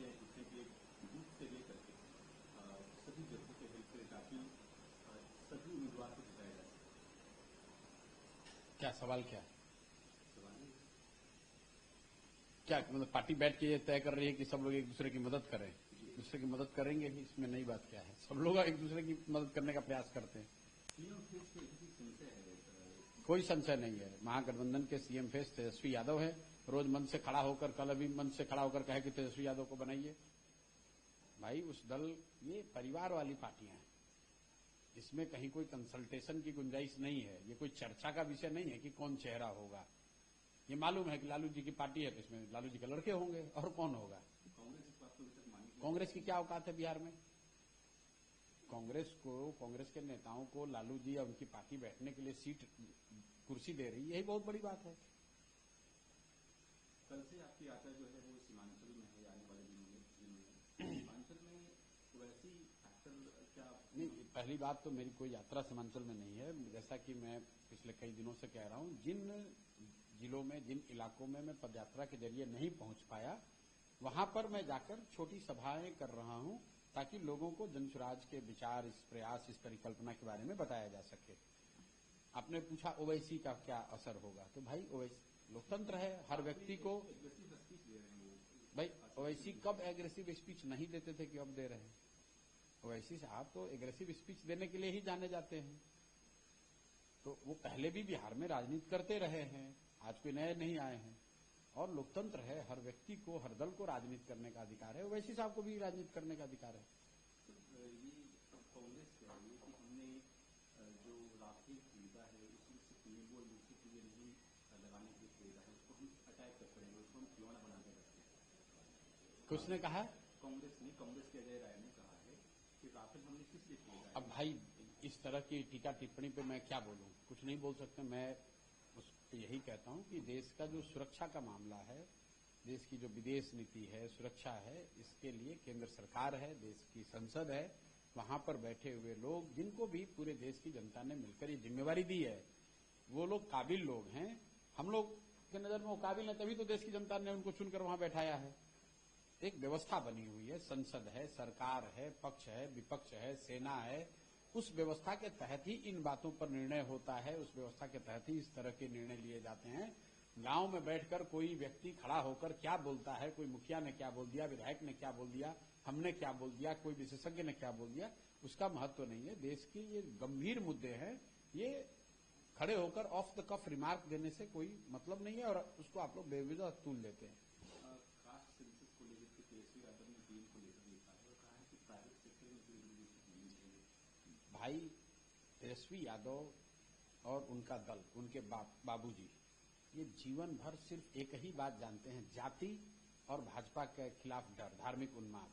है जिससे कि बूथ से लेकर के सभी जगहों पे हेल्प करे ताकि सभी उम्मीदवार को जिताया जा सके। क्या सवाल क्या है? सवाल ये क्या मतलब पार्टी बैठ के ये तय कर रही है कि सब लोग एक दूसरे की मदद करें? दूसरे की मदद करेंगे ही, इसमें नई बात क्या है? सब लोग एक दूसरे की मदद करने का प्रयास करते हैं। सीएम फेस पे किसी संशय है? कोई संशय नहीं है। महागठबंधन के सीएम फेस तेजस्वी यादव है। रोज मंच से खड़ा होकर, कल अभी मंच से खड़ा होकर कहे कि तेजस्वी यादव को बनाइए। भाई उस दल, ये परिवार वाली पार्टियां हैं, इसमें कहीं कोई कंसल्टेशन की गुंजाइश नहीं है। ये कोई चर्चा का विषय नहीं है कि कौन चेहरा होगा। ये मालूम है कि लालू जी की पार्टी है तो इसमें लालू जी के लड़के होंगे और कौन होगा। कांग्रेस इस बात को अभी तक मानी नहीं। कांग्रेस की क्या औकात है बिहार में? कांग्रेस को, कांग्रेस के नेताओं को लालू जी या उनकी पार्टी बैठने के लिए सीट, कुर्सी दे रही, यही बहुत बड़ी बात है। कल से आपकी यात्रा जो है वो सीमांचल में है आने वाले दिनों में सीमांचल में वैसी फैक्टर क्या? नहीं, पहली बात तो मेरी कोई यात्रा सीमांचल में नहीं है। जैसा कि मैं पिछले कई दिनों से कह रहा हूं, जिन जिलों में, जिन इलाकों में मैं पदयात्रा के जरिए नहीं पहुंच पाया, वहां पर मैं जाकर छोटी सभाएं कर रहा हूं ताकि लोगों को जनसुराज के विचार, इस प्रयास, इस परिकल्पना के बारे में बताया जा सके। आपने पूछा ओवैसी का क्या असर होगा, तो भाई ओवैसी लोकतंत्र है, हर व्यक्ति को। भाई ओवैसी कब एग्रेसिव स्पीच नहीं देते थे कि अब दे रहे हैं? ओवैसी साहब तो एग्रेसिव स्पीच देने के लिए ही जाने जाते हैं। तो वो पहले भी बिहार में राजनीति करते रहे हैं, आज कोई नए नहीं आए हैं। और लोकतंत्र है, हर व्यक्ति को, हर दल को राजनीति करने का अधिकार है। ओवैसी साहब को भी राजनीति करने का अधिकार है। ये कांग्रेस कह रही है कि हमने जो राफेल खरीदा है उसमें से पीएम वो यूसी के लिए नहीं लगाने के लिए खरीदा है, उसको हम अटैक कर करेंगे, उसको हम खिलौना बना के रखते हैं। किसने कहा? कांग्रेस के अजय राय ने कहा है कि राफेल हमने किस लिए खरीदा है। अब भाई इस तरह की टीका टिप्पणी पे मैं क्या बोलूं? कुछ नहीं बोल सकते। मैं उस पे यही कहता हूं कि देश का जो सुरक्षा का मामला है, देश की जो विदेश नीति है, सुरक्षा है, इसके लिए केंद्र सरकार है, देश की संसद है, वहां पर बैठे हुए लोग, जिनको भी पूरे देश की जनता ने मिलकर ये जिम्मेवारी दी है, वो लोग काबिल लोग हैं। हम लोग के नजर में वो काबिल है, तभी तो देश की जनता ने उनको चुनकर वहां बैठाया है। एक व्यवस्था बनी हुई है, संसद है, सरकार है, पक्ष है, विपक्ष है, सेना है। उस व्यवस्था के तहत ही इन बातों पर निर्णय होता है, उस व्यवस्था के तहत ही इस तरह के निर्णय लिए जाते हैं। गांव में बैठकर कोई व्यक्ति खड़ा होकर क्या बोलता है, कोई मुखिया ने क्या बोल दिया, विधायक ने क्या बोल दिया, हमने क्या बोल दिया, कोई विशेषज्ञ ने क्या बोल दिया, उसका महत्व नहीं है। देश के ये गंभीर मुद्दे हैं, ये खड़े होकर ऑफ द कफ रिमार्क देने से कोई मतलब नहीं है और उसको आप लोग बेवजह तूल लेते हैं। कास्ट सेंसस को लेकर के तेजस्वी यादव ने डील को लेकर लिखा है और कहा है कि प्राइवेट सेक्टर में कोई लीडरशिप नहीं चाहिए। भाई तेजस्वी यादव और उनका दल, उनके बाबूजी, ये जीवन भर सिर्फ एक ही बात जानते हैं, जाति और भाजपा के खिलाफ डर, धार्मिक उन्माद।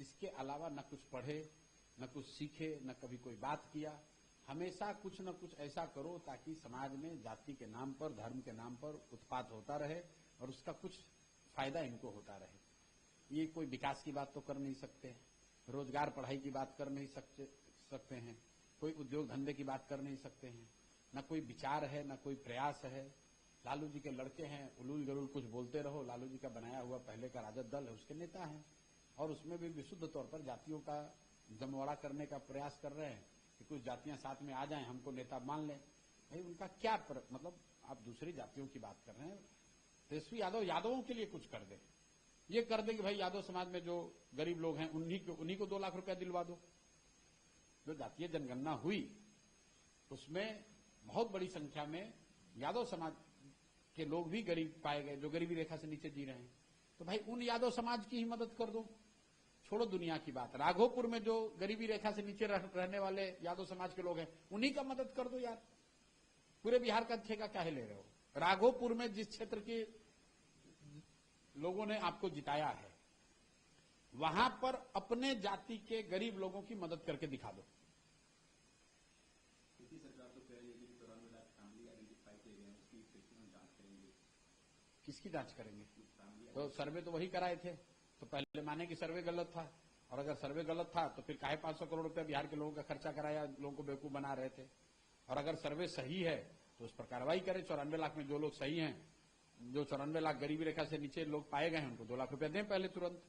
इसके अलावा न कुछ पढ़े, न कुछ सीखे, न कभी कोई बात किया। हमेशा कुछ न कुछ ऐसा करो ताकि समाज में जाति के नाम पर, धर्म के नाम पर उत्पात होता रहे और उसका कुछ फायदा इनको होता रहे। ये कोई विकास की बात तो कर नहीं सकते, रोजगार पढ़ाई की बात कर नहीं सकते हैं, कोई उद्योग धंधे की बात कर नहीं सकते हैं, न कोई विचार है, न कोई प्रयास है। लालू जी के लड़के हैं, उलूल जरूल कुछ बोलते रहो। लालू जी का बनाया हुआ पहले का राजद दल है, उसके नेता हैं और उसमें भी विशुद्ध तौर पर जातियों का जमवाड़ा करने का प्रयास कर रहे हैं कि कुछ जातियां साथ में आ जाएं, हमको नेता मान लें। भाई उनका क्या मतलब आप दूसरी जातियों की बात कर रहे हैं। तेजस्वी यादव यादवों के लिए कुछ कर दे, ये कर दे कि भाई यादव समाज में जो गरीब लोग हैं उन्हीं को 2 लाख रुपया दिलवा दो। जो जातीय जनगणना हुई उसमें बहुत बड़ी संख्या में यादव समाज के लोग भी गरीब पाए गए, जो गरीबी रेखा से नीचे जी रहे हैं। तो भाई उन यादव समाज की ही मदद कर दो। छोड़ो दुनिया की बात, राघोपुर में जो गरीबी रेखा से नीचे रहने वाले यादव समाज के लोग हैं, उन्हीं का मदद कर दो यार। पूरे बिहार का ठेका काहे ले रहे हो? राघोपुर में जिस क्षेत्र के लोगों ने आपको जिताया है, वहां पर अपने जाति के गरीब लोगों की मदद करके दिखा दो। सरकार तो कह रही है कि 94 लाख फैमिली आइडेंटिफाई किए गए हैं, उसकी जांच करेंगे। किसकी जांच करेंगे? तो सर्वे तो वही कराए थे, तो पहले माने कि सर्वे गलत था, और अगर सर्वे गलत था तो फिर काहे 500 करोड़ रुपया बिहार के लोगों का खर्चा कराया, लोगों को बेवकूफ बना रहे थे। और अगर सर्वे सही है तो उस पर कार्रवाई करें। 94 लाख में जो लोग सही हैं, जो 94 लाख गरीबी रेखा से नीचे लोग पाए गए हैं, उनको 2 लाख रुपया दें पहले तुरंत।